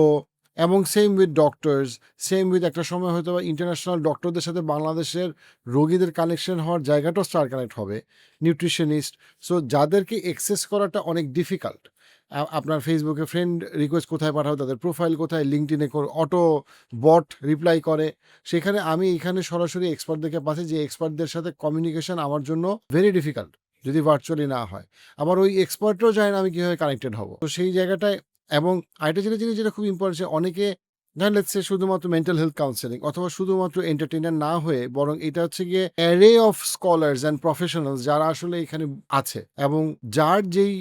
এবং same with doctors, same with একটা সময় হয়তো বা ইন্টারন্যাশনাল ডক্টরদের সাথে বাংলাদেশের রোগীদের কানেকশন হওয়ার জায়গাটাও স্টার কানেক্ট হবে, নিউট্রিশনিস্ট। সো যাদেরকে এক্সেস করাটা অনেক ডিফিকাল্ট, আপনার ফেসবুকে ফ্রেন্ড রিকোয়েস্ট কোথায় পাঠাও, তাদের প্রোফাইল কোথায়, লিঙ্কডইনে অটো বট রিপ্লাই করে, সেখানে আমি এখানে সরাসরি এক্সপার্টদেরকে পাচ্ছি, যে এক্সপার্টদের সাথে কমিউনিকেশন আমার জন্য ভেরি ডিফিকাল্ট যদি ভার্চুয়ালি না হয়। আবার ওই এক্সপার্টও জানে না আমি কীভাবে কানেক্টেড হব। তো সেই জায়গাটায়, এবং আরেকটা জিনিস যেটা খুব ইম্পর্টেন্ট, যে অনেকে ধরেন লেটস সে শুধুমাত্র মেন্টাল হেলথ কাউন্সেলিং অথবা শুধুমাত্র এন্টারটেইনার না হয়ে, বরং এটা হচ্ছে গিয়ে array of scholars and professionals যারা আসলে এখানে আছে, এবং যার যেই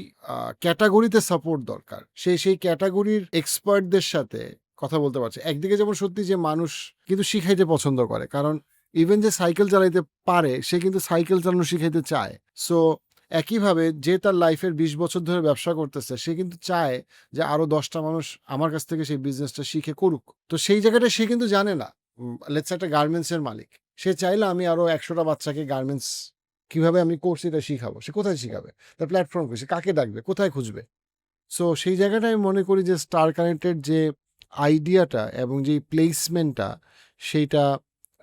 ক্যাটাগরিতে সাপোর্ট দরকার, সেই ক্যাটাগরির এক্সপার্টদের সাথে কথা বলতে পারছে। একদিকে যেমন সত্যি যে মানুষ কিন্তু শিখাইতে পছন্দ করে, কারণ ইভেন যে সাইকেল চালাইতে পারে সে কিন্তু সাইকেল চালানো শিখাইতে চায়। সো একইভাবে যে তার লাইফের 20 বছর ধরে ব্যবসা করতেছে, সে কিন্তু চায় যে আরো 10টা মানুষ আমার কাছ থেকে সেই বিজনেসটা শিখে করুক। তো সেই জায়গাটা সে কিন্তু জানে না। লেটস একটা গার্মেন্টসের মালিক, সে চাইলে আমি আরো 100টা বাচ্চাকে গার্মেন্টস কিভাবে আমি কোর্স এটা শিখাবো, সে কোথায় শিখাবে, তার প্ল্যাটফর্ম কি, সে কাকে ডাকবে, কোথায় খুঁজবে। সো সেই জায়গাটা আমি মনে করি যে স্টার কানেক্টেড যে আইডিয়াটা এবং যে প্লেসমেন্টটা, সেইটা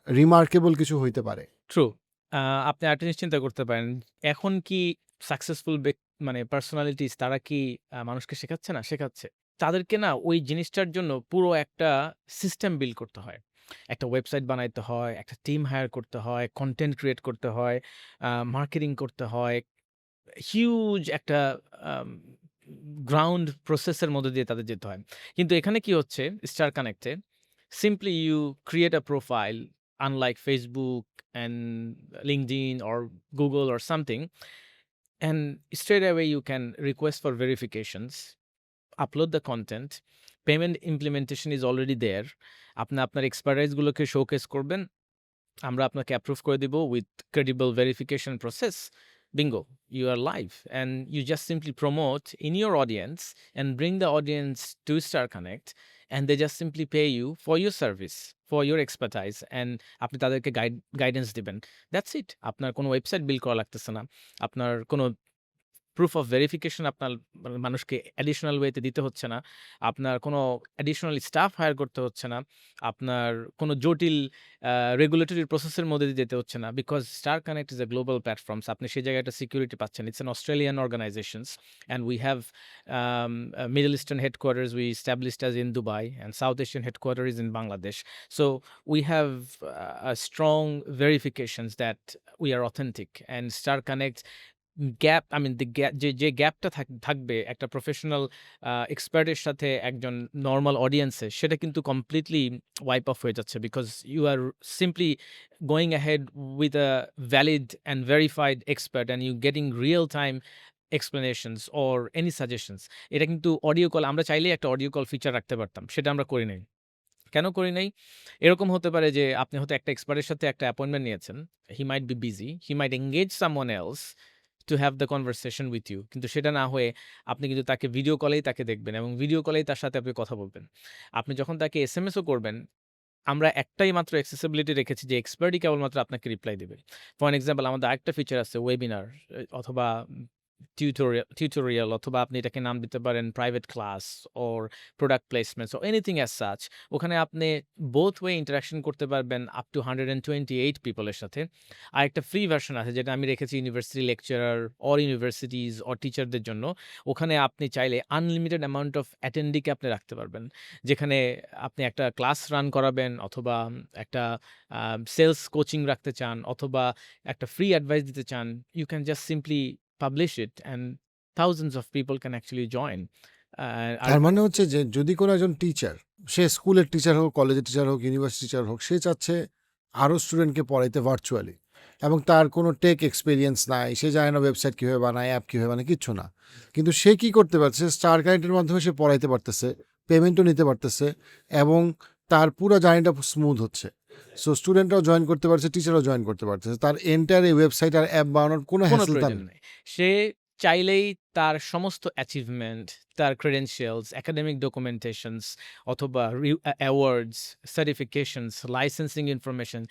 রিমার্কেবল কিছু হইতে পারে। ট্রু। আপনি আরেকটা জিনিস চিন্তা করতে পারেন। এখন কি সাকসেসফুল মানে পার্সোনালিটিস তারা কি মানুষকে শেখাচ্ছে না? শেখাচ্ছে। তাদেরকে না ওই জিনিসটার জন্য পুরো একটা সিস্টেম বিল্ড করতে হয়। একটা ওয়েবসাইট বানাইতে হয়, একটা টিম হায়ার করতে হয়, কনটেন্ট ক্রিয়েট করতে হয়, মার্কেটিং করতে হয়। হিউজ একটা আম গ্রাউন্ড প্রসেসের মধ্যে দিয়ে তাদের যেতে হয়। কিন্তু এখানে কি হচ্ছে star কানেক্টে, simply you create a profile unlike Facebook and LinkedIn or Google or something, and straight away you can request for verifications, upload the content, payment implementation is already there. আপনি আপনার এক্সপার্টাইজ গুলোকে showcase করবেন, আমরা আপনাকে approve করে দিব with credible verification process. Bingo, you are live, and you just simply promote in your audience and bring the audience to Star Connect, and they just simply pay you for your service, for your expertise, and আপনি তাদেরকে guidance দিবেন। That's it. আপনার কোনো website build করা লাগতেছে না, আপনার কোনো প্রুফ অফ ভেরিফিকেশন আপনার মানুষকে অ্যাডিশনাল ওয়েতে দিতে হচ্ছে না, আপনার কোনো অ্যাডিশনাল স্টাফ হায়ার করতে হচ্ছে না, আপনার কোনো জটিল রেগুলেটরি প্রসেসের মধ্যে দিয়ে যেতে হচ্ছে না, because Star Connect is a global platforms. আপনি সেই জায়গায় একটা সিকিউরিটি পাচ্ছেন। It's an Australian organisations, and we have Middle Eastern headquarters we established as in Dubai, and South Asian headquarters is in Bangladesh. So we have strong verifications that we are authentic, and Star Connect gap, I mean যে গ্যাপটা থাকবে একটা professional এক্সপার্টের সাথে একজন normal অডিয়েন্সে, সেটা কিন্তু completely wipe off হয়ে যাচ্ছে, because you are simply going ahead with a valid and verified expert, and you getting real time explanations or any suggestions. এটা কিন্তু অডিও কল, আমরা চাইলেই একটা অডিও কল ফিচার রাখতে পারতাম, সেটা আমরা করি নাই। কেন করি নাই? এরকম হতে পারে যে আপনি হয়তো একটা এক্সপার্টের সাথে একটা অ্যাপয়েন্টমেন্ট নিয়েছেন। He might be busy, he might engage someone else to have the conversation with you. কিন্তু সেটা না হয়ে আপনি কিন্তু তাকে ভিডিও কলেই তাকে দেখবেন এবং ভিডিও কলেই তার সাথে আপনি কথা বলবেন। আপনি যখন তাকে এসএমএসও করবেন, আমরা একটাই মাত্র অ্যাক্সেসিবিলিটি রেখেছি যে এক্সপার্টই কেবলমাত্র আপনাকে রিপ্লাই দিবে। ফর অ্যান এক্সাম্পল আমাদের আরেকটা ফিচার আছে ওয়েবিনার অথবা টিউটোরিয়াল অথবা আপনি এটাকে নাম দিতে পারেন private class or product placements or anything as such. ওখানে আপনি বোথ ওয়ে ইন্টারেকশন করতে পারবেন আপ টু 128 পিপলের সাথে। আরেকটা ফ্রি ভার্সন আছে যেটা আমি রেখেছি university lecturer or universities or টিচারদের জন্য। ওখানে আপনি চাইলে আনলিমিটেড অ্যামাউন্ট অফ অ্যাটেন্ডিকে আপনি রাখতে পারবেন। যেখানে আপনি একটা ক্লাস রান করাবেন অথবা একটা সেলস কোচিং রাখতে চান অথবা একটা ফ্রি অ্যাডভাইস দিতে চান, you can just simply publish it and thousands of people can actually join. আর তার মানে হচ্ছে যে যদি কোনো একজন টিচার, সে স্কুলের টিচার হোক, কলেজের টিচার হোক, ইউনিভার্সিটি টিচার হোক, সে চাচ্ছে আরও স্টুডেন্টকে পড়াইতে ভার্চুয়ালি, এবং তার কোনো টেক এক্সপিরিয়েন্স নাই, সে জানে না ওয়েবসাইট কীভাবে বানায়, অ্যাপ কীভাবে বানায়, কিচ্ছু না, কিন্তু সে কী করতে পারছে, স্টার কানেক্টের মাধ্যমে সে পড়াইতে পারতেছে, পেমেন্টও নিতে পারতেছে, এবং তার পুরো জার্নিটা স্মুথ হচ্ছে। সো স্টুডেন্টরাও জয়েন করতে পারছে, টিচারও জয়েন করতে পারতেছে, তার এন্টায়ার এই ওয়েবসাইট আর অ্যাপ বানানোর কোনো কোনো হ্যাসেল তার প্রয়োজন নেই। নেই। সে চাইলেই তার সমস্ত অ্যাচিভমেন্ট, তার ক্রেডেনশিয়ালস, একাডেমিক ডকুমেন্টেশনস অথবা অ্যাওয়ার্ডস, সার্টিফিকেশনস, লাইসেন্সিং ইনফরমেশন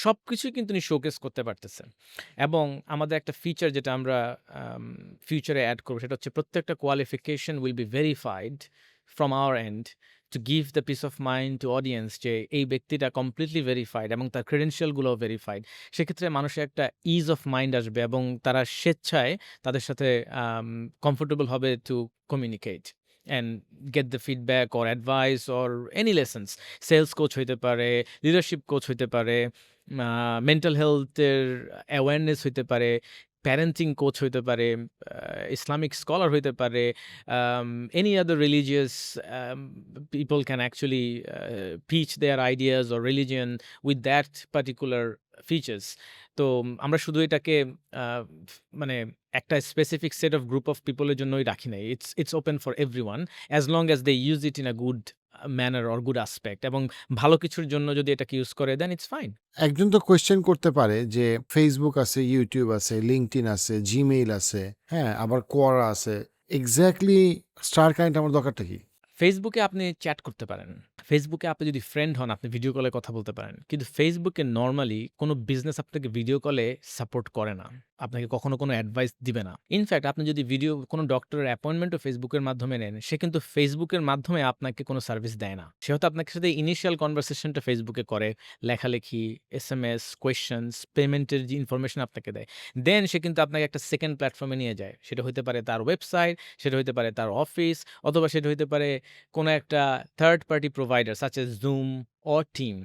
সবকিছুই কিন্তু উনি শোকেস করতে পারতেছেন। এবং আমাদের একটা ফিচার যেটা আমরা ফিউচারে অ্যাড করব সেটা হচ্ছে প্রত্যেকটা qualification will be verified from our end to give the peace of mind to audience যে এই ব্যক্তিটা কমপ্লিটলি ভেরিফাইড এবং তার ক্রেডেনশিয়ালগুলোও ভেরিফাইড। সেক্ষেত্রে মানুষের একটা ইজ অফ মাইন্ড আসবে এবং তারা স্বেচ্ছায় তাদের সাথে কমফোর্টেবল হবে to communicate and get the feedback or advice or any lessons. Sales coach হইতে পারে, লিডারশিপ কোচ হইতে পারে, মেন্টাল হেলথের অ্যাওয়ারনেস হইতে পারে, প্যারেন্টিং কোচ হইতে পারে, ইসলামিক স্কলার হইতে পারে, any other religious people can actually preach their ideas or religion with that particular features. তো আমরা শুধু এটাকে মানে একটা specific set of group of পিপলের জন্যই রাখি নাই। It's open for everyone as long as they use it in a good manner or good aspect এবং ভালো কিছুর জন্য যদি এটাকে ইউজ করে দেন ইটস ফাইন। একজন তো কোয়েশ্চেন করতে পারে যে ফেসবুক আছে, ইউটিউব আছে, লিঙ্কডইন আছে, জিমেইল আছে, হ্যাঁ, আবার কোয়ারা আছে, এক্স্যাক্টলি স্টার কানেক্ট আমার দরকারটা কি? ফেসবুকে আপনি চ্যাট করতে পারেন। ফেসবুকে আপনি যদি ফ্রেন্ড হন, আপনি ভিডিও কলে কথা বলতে পারেন। কিন্তু ফেসবুকে নরমালি কোনো বিজনেস আপনাকে ভিডিও কলে সাপোর্ট করে না। আপনাকে কখনো কোনো অ্যাডভাইস দিবে না। ইনফ্যাক্ট আপনি যদি কোনো ডক্টরের অ্যাপয়েন্টমেন্টও ফেসবুকের মাধ্যমে নেন, সে কিন্তু ফেসবুকের মাধ্যমে আপনাকে কোনো সার্ভিস দেয় না। সে হয়তো আপনার সাথে ইনিশিয়াল কনভারসেশনটা ফেসবুকে করে, লেখালেখি, এসএমএস, কোয়েশ্চেনস, পেমেন্টের যে ইনফরমেশন আপনাকে দেয়। দেন সে কিন্তু আপনাকে একটা সেকেন্ড প্ল্যাটফর্মে নিয়ে যায়। সেটা হইতে পারে তার ওয়েবসাইট, সেটা হইতে পারে তার অফিস, অথবা সেটা হইতে পারে কোনো একটা third party provider such as Zoom or team,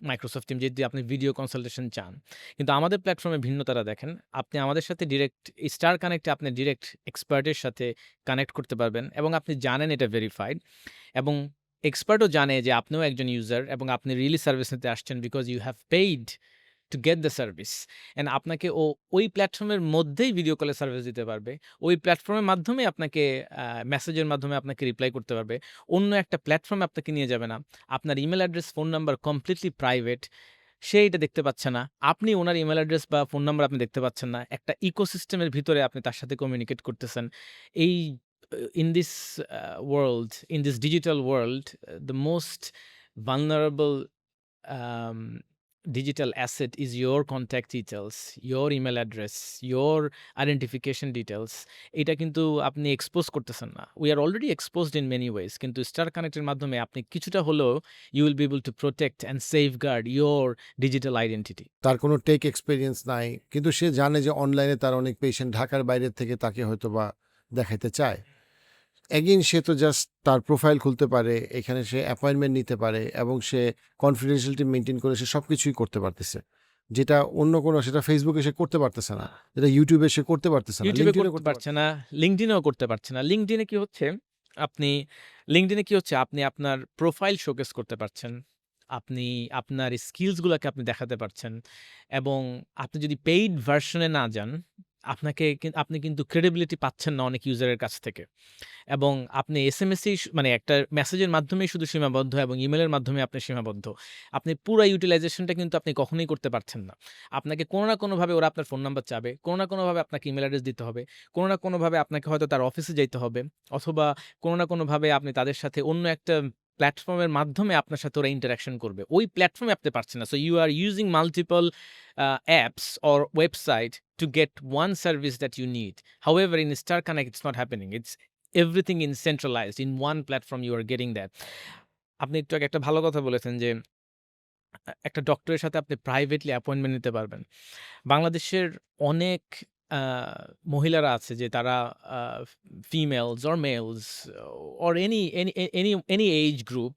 Microsoft team যদি আপনি ভিডিও কনসালটেশন চান। কিন্তু আমাদের প্ল্যাটফর্মে ভিন্নতাটা দেখেন। আপনি আমাদের সাথে ডিরেক্ট স্টার কানেক্টে আপনি ডিরেক্ট এক্সপার্টের সাথে কানেক্ট করতে পারবেন এবং আপনি জানেন এটা ভেরিফাইড এবং এক্সপার্টও জানে যে আপনিও একজন ইউজার এবং আপনি রিয়েলি সার্ভিস নিতে আসছেন because you have paid to get the service and আপনাকে ওই প্ল্যাটফর্মের মধ্যেই ভিডিও কলে সার্ভিস দিতে পারবে। ওই প্ল্যাটফর্মের মাধ্যমে আপনাকে মেসেজের মাধ্যমে আপনাকে রিপ্লাই করতে পারবে। অন্য একটা প্ল্যাটফর্মে আপনাকে নিয়ে যাবে না। আপনার email address, phone number completely private. সে এটা দেখতে পাচ্ছে না। আপনি ওনার ইমেল অ্যাড্রেস বা ফোন নাম্বার আপনি দেখতে পাচ্ছেন না। একটা ইকোসিস্টেমের ভিতরে আপনি তার সাথে কমিউনিকেট করতেছেন। এই in this world, in this digital world, the most vulnerable um, digital asset is your contact details, your email address, your identification details. এটা কিন্তু আপনি এক্সপোজ করতেছেন না। We are already exposed in many ways, কিন্তু star কানেক্টের মাধ্যমে আপনি কিছুটা হলেও you will be able to protect and safeguard your digital identity. তার কোনো টেক এক্সপিরিয়েন্স নাই, কিন্তু সে জানে যে অনলাইনে তার অনেক পেশেন্ট ঢাকার বাইরের থেকে তাকে হয়তো বা দেখাইতে চায়। এগেইন সে তো জাস্ট তার প্রোফাইল খুলতে পারে, এখানে সে অ্যাপয়েন্টমেন্ট নিতে পারে এবং সে কনফিডেন্সিয়ালিটি মেনটেন করে সে সব কিছুই করতে পারতেছে, যেটা অন্য কোনো, সেটা ফেসবুকে সে করতে পারতেছে না, যেটা ইউটিউবে সে করতে পারতেছে না, ইউটিউবে লিঙ্কডইনে করতে পারছে না, লিঙ্কডইনেও করতে পারছে না। লিঙ্কডইনে কি হচ্ছে আপনি আপনার প্রোফাইল শোকেস করতে পারছেন। আপনি আপনার স্কিলসগুলোকে আপনি দেখাতে পারছেন এবং আপনি যদি পেইড ভার্শনে না যান, আপনি কিন্তু ক্রেডিবিলিটি পাচ্ছেন না অনেক ইউজারের কাছ থেকে। এবং আপনি এসএমএসেই মানে একটা মেসেজের মাধ্যমেই শুধু সীমাবদ্ধ এবং ইমেইলের মাধ্যমে আপনি সীমাবদ্ধ। আপনি পুরা ইউটিলাইজেশনটা কিন্তু আপনি কখনোই করতে পারছেন না। আপনাকে কোনো না কোনোভাবে ওরা আপনার ফোন নাম্বার চাবে। কোনো না কোনোভাবে আপনাকে ইমেইল অ্যাড্রেস দিতে হবে। কোনো না কোনোভাবে আপনাকে হয়তো তার অফিসে যাইতে হবে। অথবা কোনো না কোনোভাবে আপনি তাদের সাথে অন্য একটা প্ল্যাটফর্মের মাধ্যমে আপনার সাথে ওরা ইন্টারেকশন করবে। ওই প্ল্যাটফর্মে আপনি পারছেন না। So you are using multiple apps or website to get one service that you need. However, in Star Connect, it's not happening. It's everything in centralized. In one platform, you are getting that. আপনি একটু আগে একটা ভালো কথা বলেছেন যে, একটা ডক্টরের সাথে আপনি প্রাইভেটলি অ্যাপয়েন্টমেন্ট নিতে পারবেন। বাংলাদেশের অনেক আ মহিলারা আছে যে তারা a females or males or any age group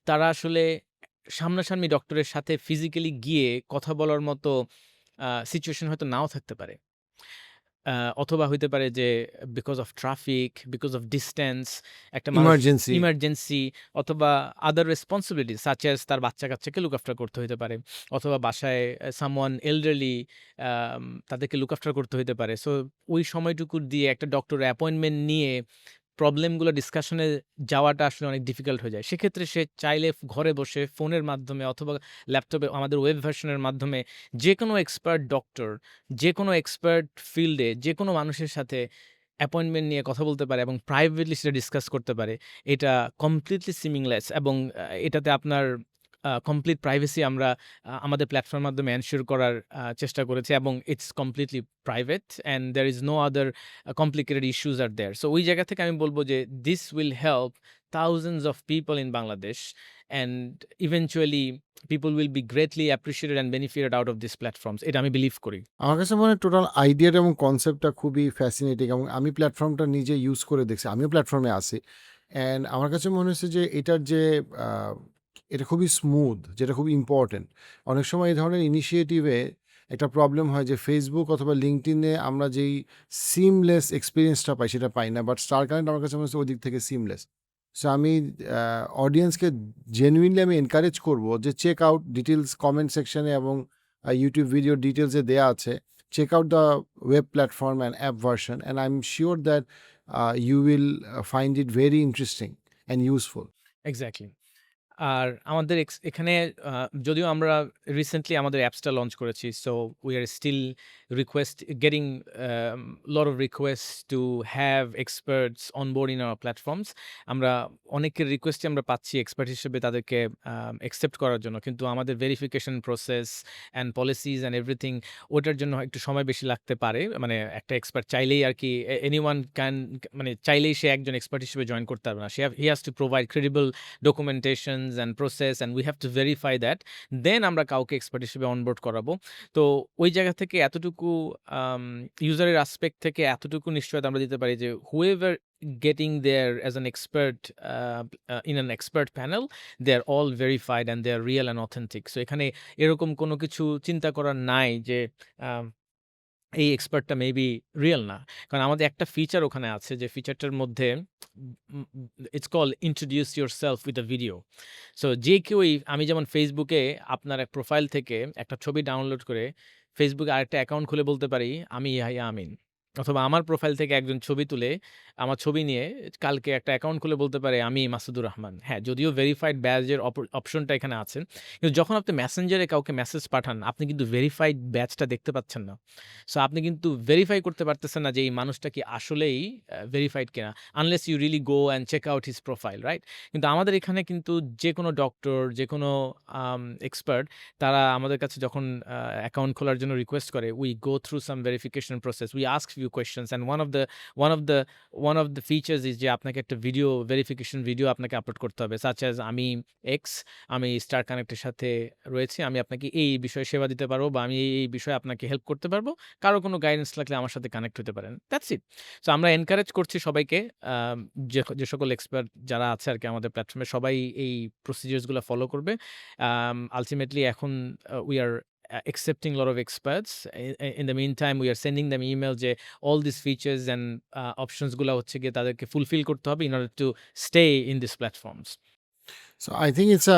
তারা আসলে সামনাসামনি ডক্টরের সাথে ফিজিক্যালি গিয়ে কথা বলার মতো সিচুয়েশন হয়তো নাও থাকতে পারে। আ অথবা হইতে পারে যে because of traffic, because of distance একটা মানুষ ইমার্জেন্সি। ইমার্জেন্সি অথবা আদার রেসপনসিবিলিটিস সাচ অ্যাজ তার বাচ্চা-কাচ্চাকে লুক আফটার করতে হইতে পারে। অথবা বাসায় সামওয়ান এল্ডারলি আম তাদেরকে লুক আফটার করতে হইতে পারে। সো ওই সময়টুকু দিয়ে একটা ডক্টরের অ্যাপয়েন্টমেন্ট নিয়ে প্রবলেমগুলো ডিসকাশনে যাওয়াটা আসলে অনেক ডিফিকাল্ট হয়ে যায়। সেক্ষেত্রে সে চাইলে ঘরে বসে ফোনের মাধ্যমে অথবা ল্যাপটপে আমাদের ওয়েব ভার্শনের মাধ্যমে যেকোনো এক্সপার্ট ডক্টর, যেকোনো এক্সপার্ট ফিল্ডে যেকোনো মানুষের সাথে অ্যাপয়েন্টমেন্ট নিয়ে কথা বলতে পারে এবং প্রাইভেটলি সেটা ডিসকাস করতে পারে। এটা কমপ্লিটলি সিমিংলেস এবং এটাতে আপনার কমপ্লিট প্রাইভেসি আমরা আমাদের প্ল্যাটফর্মের মাধ্যমে এনশিওর করার চেষ্টা করেছি এবং it's completely private and there is no other complicated issues are there. So ওই জায়গা থেকে আমি বলব যে this will help thousands of people in Bangladesh and eventually people will be greatly appreciated and benefited out of these platforms. এটা আমি believe করি। আমার কাছে মনে হয় টোটাল আইডিয়াটা এবং কনসেপ্টটা খুবই ফ্যাসিনেটিং এবং আমি প্ল্যাটফর্মটা নিজে ইউজ করে দেখছি। আমিও প্ল্যাটফর্মে আছি। অ্যান্ড আমার কাছে মনে হচ্ছে যে এটার যে আ এটা খুবই স্মুথ, যেটা খুবই ইম্পোর্টেন্ট। অনেক সময় এই ধরনের ইনিশিয়েটিভে একটা প্রবলেম হয় যে Facebook অথবা LinkedIn এ আমরা যেই সিমলেস এক্সপেরিয়েন্সটা পাই সেটা পাই না। বাট স্টার কানেক্ট আমার কাছে মনে হচ্ছে ওদিক থেকে সিমলেস। সো আমি অডিয়েন্সকে জেনুইনলি আমি এনকারেজ করব যে চেক আউট ডিটেইলস কমেন্ট সেকশনে এবং YouTube ভিডিও ডিটেইলসে দেয়া আছে। Check out the web platform and app version, and I'm sure that you will find it very interesting and useful. Exactly. আর আমাদের এখানে আ যদিও আমরা রিসেন্টলি আমাদের অ্যাপসটা লঞ্চ করেছি। So we are still getting lot of request to have experts on board in our platforms. আমরা অনেকের রিকোয়েস্টই আমরা পাচ্ছি এক্সপার্ট হিসেবে তাদেরকে অ্যাকসেপ্ট করার জন্য। কিন্তু আমাদের verification process and policies and everything ওটার জন্য একটু সময় বেশি লাগতে পারে। মানে একটা এক্সপার্ট চাইলেই আরকি এনিওয়ান ক্যান মানে চাইলেই সে একজন এক্সপার্ট হিসেবে জয়েন করতে পারবে না। He has to provide credible documentations and process and we have to verify that then আমরা কাউকে এক্সপার্ট হিসেবে অনবোর্ড করাবো। তো ওই জায়গা থেকে এতটুকু ইউজারের অ্যাসপেক্ট থেকে এতটুকু নিশ্চয়তা আমরা দিতে পারি যে whoever getting there as an expert in an expert panel they are all verified and they are real and authentic. So এখানে এরকম কোনো কিছু চিন্তা করার নাই যে আম এই এক্সপার্টটা মেবি রিয়াল না। কারণ আমাদের একটা ফিচার ওখানে আছে যে ফিচারটার মধ্যে it's called introduce yourself with a video. So যে কেউই আমি যেমন ফেসবুকে আপনার এক প্রোফাইল থেকে একটা ছবি ডাউনলোড করে ফেসবুকে আরেকটা অ্যাকাউন্ট খুলে বলতে পারি, "আমি ইয়াহিয়া আমিন।" অথবা আমার প্রোফাইল থেকে একজন ছবি তুলে আমার ছবি নিয়ে কালকে একটা অ্যাকাউন্ট খুলে বলতে পারে, "আমি মাসুদুর রহমান।" হ্যাঁ, যদিও ভেরিফাইড ব্যাজের অপশনটা এখানে আছে। কিন্তু যখন আপনি মেসেঞ্জারে কাউকে মেসেজ পাঠান, আপনি কিন্তু ভেরিফাইড ব্যাজটা দেখতে পাচ্ছেন না। সো আপনি কিন্তু ভেরিফাই করতে পারতেছেন না যে এই মানুষটা কি আসলেই ভেরিফাইড কিনা। Unless you really go and check out his profile, right? কিন্তু আমাদের এখানে কিন্তু যেকোনো ডক্টর, যেকোনো এক্সপার্ট তারা আমাদের কাছে যখন অ্যাকাউন্ট খোলার জন্য রিকোয়েস্ট করে, we go through some verification process. We ask few questions and one of the features is যে আপনাকে একটা ভিডিও ভেরিফিকেশন ভিডিও আপনাকে আপলোড করতে হবে। সাচ অ্যাজ আমি এক্স, আমি স্টার কানেক্টের সাথে রয়েছি। আমি আপনাকে এই বিষয়ে সেবা দিতে পারবো বা আমি এই বিষয়ে আপনাকে হেল্প করতে পারবো। কারো কোনো গাইডেন্স লাগলে আমার সাথে কানেক্ট হতে পারেন। That's it. সো আমরা এনকারেজ করছি সবাইকে যে সকল এক্সপার্ট যারা আছে আরকি আমাদের প্ল্যাটফর্মে সবাই এই প্রসিডিউরস গুলা ফলো করবে। আল্টিমেটলি এখন we are accepting a lot of experts. In the meantime, we are sending them email যে all these features and options গুলা হচ্ছে গিয়ে তাদেরকে ফুলফিল করতে হবে in order to stay in these platforms. So I think it's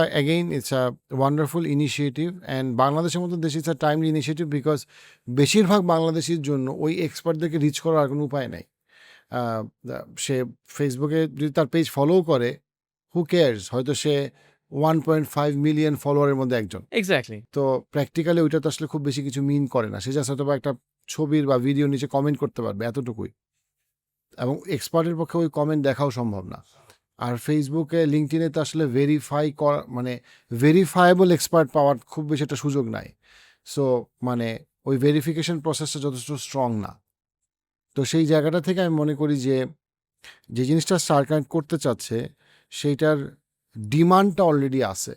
a wonderful initiative and বাংলাদেশের মতো দেশে it's a timely initiative because বেশিরভাগ বাংলাদেশির জন্য ওই এক্সপার্টদেরকে রিচ করার আর কোনো উপায় নাই। সে ফেসবুকে যদি তার পেজ ফলোও করে, হু কেয়ার্স? হয়তো সে 1.5 মিলিয়ন ফলোয়ারের মধ্যে একজন। এক্স্যাক্টলি। তো প্র্যাকটিক্যালি ওইটা তো আসলে খুব বেশি কিছু মিন করে না। সে জাস্ট হয়তোবা একটা ছবির বা ভিডিওর নিচে কমেন্ট করতে পারবে, এতটুকুই। এবং এক্সপার্টের পক্ষে ওই কমেন্ট দেখাও সম্ভব না। আর ফেসবুকে, লিঙ্কডইনে তো আসলে ভেরিফাই করা মানে ভেরিফায়েবল এক্সপার্ট পাওয়ার খুব বেশি একটা সুযোগ নাই। সো মানে ওই ভেরিফিকেশন প্রসেসটা যথেষ্ট স্ট্রং না। তো সেই জায়গাটা থেকে আমি মনে করি যে, যে জিনিসটা স্টার কানেক্ট করতে চাচ্ছে, সেইটার ডিমান্ডটা অলরেডি আছে।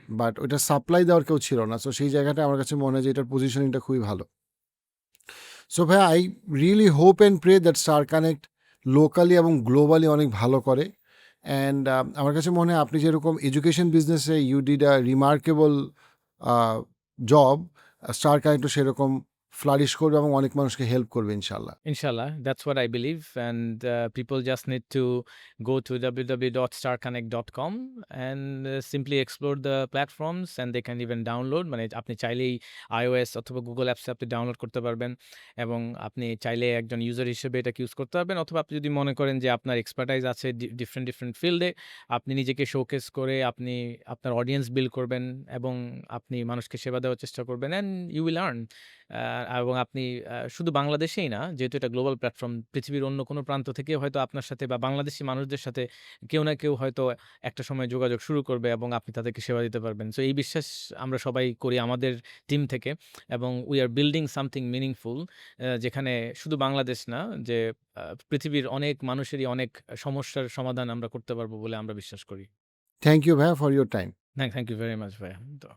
বাট ওইটা সাপ্লাই দেওয়ার কেউ ছিল না। সো সেই জায়গাটায় আমার কাছে মনে হয় যে এটার পজিশনিংটা খুবই ভালো। সো ভাইয়া, I really hope and pray that Star Connect locally এবং গ্লোবালি অনেক ভালো করে। অ্যান্ড আমার কাছে মনে হয় আপনি যেরকম এডুকেশন বিজনেসে you did a remarkable job, Star কানেক্টও সেরকম ফ্লারিশ করবে এবং অনেক মানুষকে হেল্প করবে ইনশাল্লাহ। Inshallah, that's what I believe. And people just need to go to www.starconnect.com and simply explore the platforms, and they can even download. মানে আপনি চাইলেই iOS অথবা Google Apps এ আপনি ডাউনলোড করতে পারবেন এবং আপনি চাইলে একজন ইউজার হিসেবে এটাকে ইউজ করতে পারবেন, অথবা আপনি যদি মনে করেন যে আপনার এক্সপার্টাইজ আছে ডিফারেন্ট ফিল্ডে, আপনি নিজেকে শোকেস করে আপনি আপনার অডিয়েন্স বিল্ড করবেন এবং আপনি মানুষকে সেবা দেওয়ার চেষ্টা করবেন, অ্যান্ড ইউ উইল আর্ন। এবং আপনি শুধু বাংলাদেশেই না, যেহেতু এটা গ্লোবাল প্ল্যাটফর্ম, পৃথিবীর অন্য কোনো প্রান্ত থেকে হয়তো আপনার সাথে বা বাংলাদেশী মানুষদের সাথে কেউ না কেউ হয়তো একটা সময় যোগাযোগ শুরু করবে এবং আপনি তাদেরকে সেবা দিতে পারবেন। সো এই বিশ্বাস আমরা সবাই করি আমাদের টিম থেকে, এবং we are building something meaningful, যেখানে শুধু বাংলাদেশ না, যে পৃথিবীর অনেক মানুষেরই অনেক সমস্যার সমাধান আমরা করতে পারবো বলে আমরা বিশ্বাস করি। থ্যাংক ইউ ভাইয়া for your time. Thank you very much ভাইয়া। তো